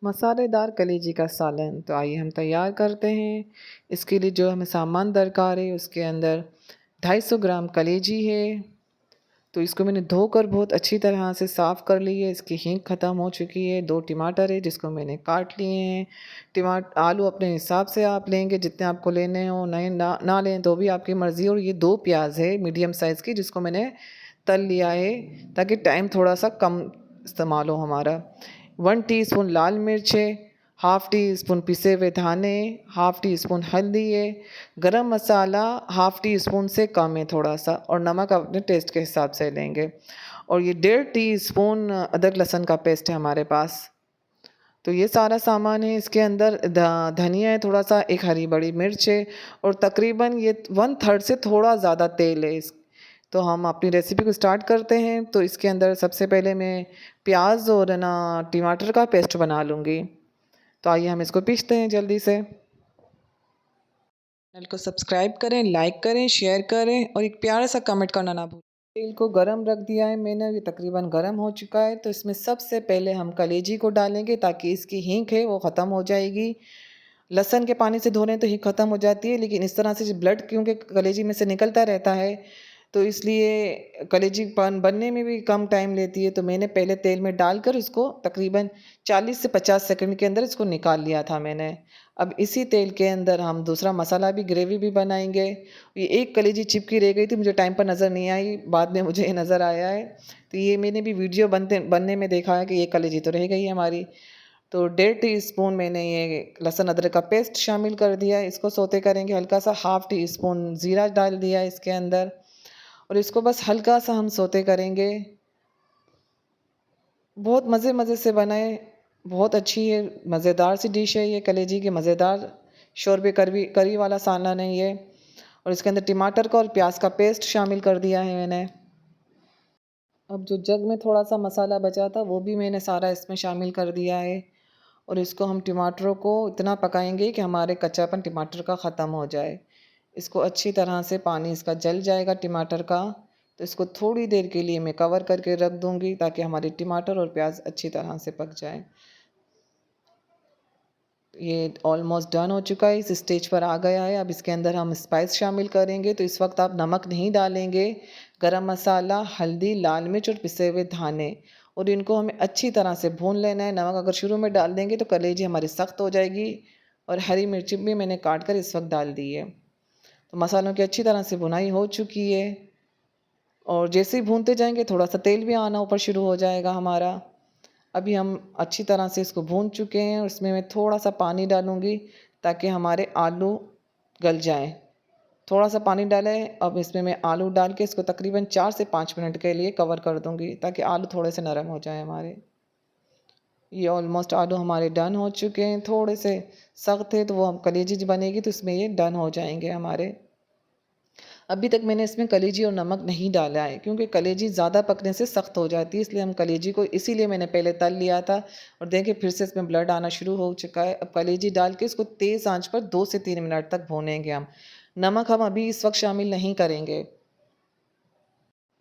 मसालेदार कलेजी का सालन तो आइए हम तैयार करते हैं। इसके लिए जो हमें सामान दरकार है उसके अंदर 250 ग्राम कलेजी है। तो इसको मैंने धोकर बहुत अच्छी तरह से साफ़ कर ली है, इसकी हींग ख़त्म हो चुकी है। 2 टमाटर है जिसको मैंने काट लिए हैं। आलू अपने हिसाब से आप लेंगे जितने आपको लेने हों, नहीं ना लें तो भी आपकी मर्ज़ी। और ये 2 प्याज़ है मीडियम साइज़ की जिसको मैंने तल लिया है ताकि टाइम थोड़ा-सा कम इस्तेमाल हो हमारा। 1 टीस्पून लाल मिर्च है, हाफ़ टी स्पून पिसे हुए धाने, हाफ़ टी स्पून हल्दी है, गरम मसाला हाफ़ टी स्पून से कम है थोड़ा-सा, और नमक अपने टेस्ट के हिसाब से लेंगे। और ये 1.5 टीस्पून अदरक लहसुन का पेस्ट है हमारे पास। तो ये सारा सामान है। इसके अंदर धनिया है थोड़ा-सा, एक हरी बड़ी मिर्च है, और तकरीबन ये 1/3 से थोड़ा ज़्यादा तेल है। इस तो हम अपनी रेसिपी को स्टार्ट करते हैं। तो इसके अंदर सबसे पहले मैं प्याज़ और ना टमाटर का पेस्ट बना लूँगी। तो आइए हम इसको पीसते हैं जल्दी से। चैनल को सब्सक्राइब करें, लाइक करें, शेयर करें और एक प्यारा सा कमेंट करना ना भूलें। तेल को गरम रख दिया है मैंने, ये तकरीबन गरम हो चुका है। तो इसमें सबसे पहले हम कलेजी को डालेंगे ताकि इसकी हींग है वो ख़त्म हो जाएगी। लहसुन के पानी से धोने तो हींग ख़त्म हो जाती है, लेकिन इस तरह से जो ब्लड क्योंकि कलेजी में से निकलता रहता है, तो इसलिए कलेजी बनने में भी कम टाइम लेती है। तो मैंने पहले तेल में डालकर इसको तकरीबन 40 से 50 सेकंड के अंदर इसको निकाल लिया था मैंने। अब इसी तेल के अंदर हम दूसरा मसाला भी ग्रेवी भी बनाएँगे। ये एक कलेजी चिपकी रह गई थी, मुझे टाइम पर नज़र नहीं आई, बाद में मुझे ये नज़र आया है। तो ये मैंने भी वीडियो बनने में देखा है कि ये कलेजी तो रह गई है हमारी। तो 1.5 टीस्पून मैंने ये लहसुन अदरक का पेस्ट शामिल कर दिया है, इसको सौते करेंगे। हल्का सा हाफ़ टी स्पून ज़ीरा डाल दिया है इसके अंदर, और इसको बस हल्का सा हम सौते करेंगे। बहुत मज़े-मज़े से बनाएँ, बहुत अच्छी है, मज़ेदार सी डिश है ये कलेजी की, मज़ेदार शोरबे करी करी वाला सालन है ये। और इसके अंदर टमाटर का और प्याज का पेस्ट शामिल कर दिया है मैंने। अब जो जग में थोड़ा-सा मसाला बचा था वो भी मैंने सारा इसमें शामिल कर दिया है, और इसको हम टमाटरों को इतना पकाएँगे कि हमारे कच्चापन टमाटर का ख़त्म हो जाए। इसको अच्छी तरह से पानी इसका जल जाएगा टमाटर का, तो इसको थोड़ी देर के लिए मैं कवर करके रख दूँगी ताकि हमारे टमाटर और प्याज़ अच्छी तरह से पक जाएँ। ये ऑलमोस्ट डन हो चुका है, इस स्टेज पर आ गया है। अब इसके अंदर हम स्पाइस शामिल करेंगे। तो इस वक्त आप नमक नहीं डालेंगे, गरम मसाला, हल्दी, लाल मिर्च और पिसे हुए धाने, और इनको हमें अच्छी तरह से भून लेना है। नमक अगर शुरू में डाल देंगे तो कलेजी हमारी सख्त हो जाएगी, और हरी मिर्ची भी मैंने काट कर इस वक्त डाल दी है। तो मसालों की अच्छी तरह से भुनाई हो चुकी है, और जैसे ही भूनते जाएंगे थोड़ा सा तेल भी आना ऊपर शुरू हो जाएगा हमारा। अभी हम अच्छी तरह से इसको भून चुके हैं, और इसमें मैं थोड़ा-सा पानी डालूँगी ताकि हमारे आलू गल जाएँ। थोड़ा-सा पानी डाला है, अब इसमें मैं आलू डाल के इसको तकरीबन 4 से 5 मिनट के लिए कवर कर दूँगी ताकि आलू थोड़े से नरम हो जाएँ हमारे। ये ऑलमोस्ट आलू हमारे डन हो चुके हैं, थोड़े से सख्त है तो वो हम कलेजी बनेगी तो इसमें ये डन हो जाएँगे हमारे। अभी तक मैंने इसमें कलेजी और नमक नहीं डाला है क्योंकि कलेजी ज़्यादा पकने से सख्त हो जाती है, इसलिए हम कलेजी को इसीलिए मैंने पहले तल लिया था। और देखिए फिर से इसमें ब्लड आना शुरू हो चुका है। अब कलेजी डाल के इसको तेज़ आंच पर 2 से 3 मिनट तक भूनेंगे हम। नमक हम अभी इस वक्त शामिल नहीं करेंगे।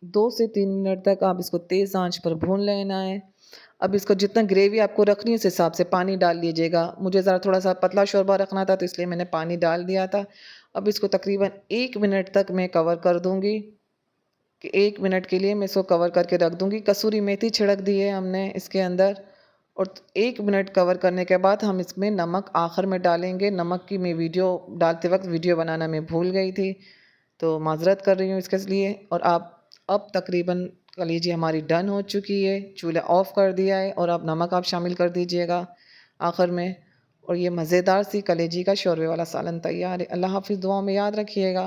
2 से 3 मिनट तक आप इसको तेज़ आंच पर भून लेना है। अब इसको जितना ग्रेवी आपको रखनी है उस हिसाब से पानी डाल लीजिएगा। मुझे ज़रा थोड़ा-सा पतला शोरबा रखना था तो इसलिए मैंने पानी डाल दिया था। अब इसको तकरीबन 1 मिनट तक मैं कवर कर दूँगी, कि 1 मिनट के लिए मैं इसको कवर करके रख दूँगी। कसूरी मेथी छिड़क दी है हमने इसके अंदर, और 1 मिनट कवर करने के बाद हम इसमें नमक आखिर में डालेंगे। नमक की मैं वीडियो डालते वक़्त वीडियो बनाना मैं भूल गई थी, तो माज़रत कर रही हूँ इसके लिए। और आप अब तकरीबन कलीजिए हमारी डन हो चुकी है, चूल्हा ऑफ़ कर दिया है, और अब नमक आप शामिल कर दीजिएगा आखिर में, और ये मज़ेदार सी कलेजी का शोरबे वाला सालन तैयार है। अल्लाह हाफ़िज़, दुआओं में याद रखिएगा।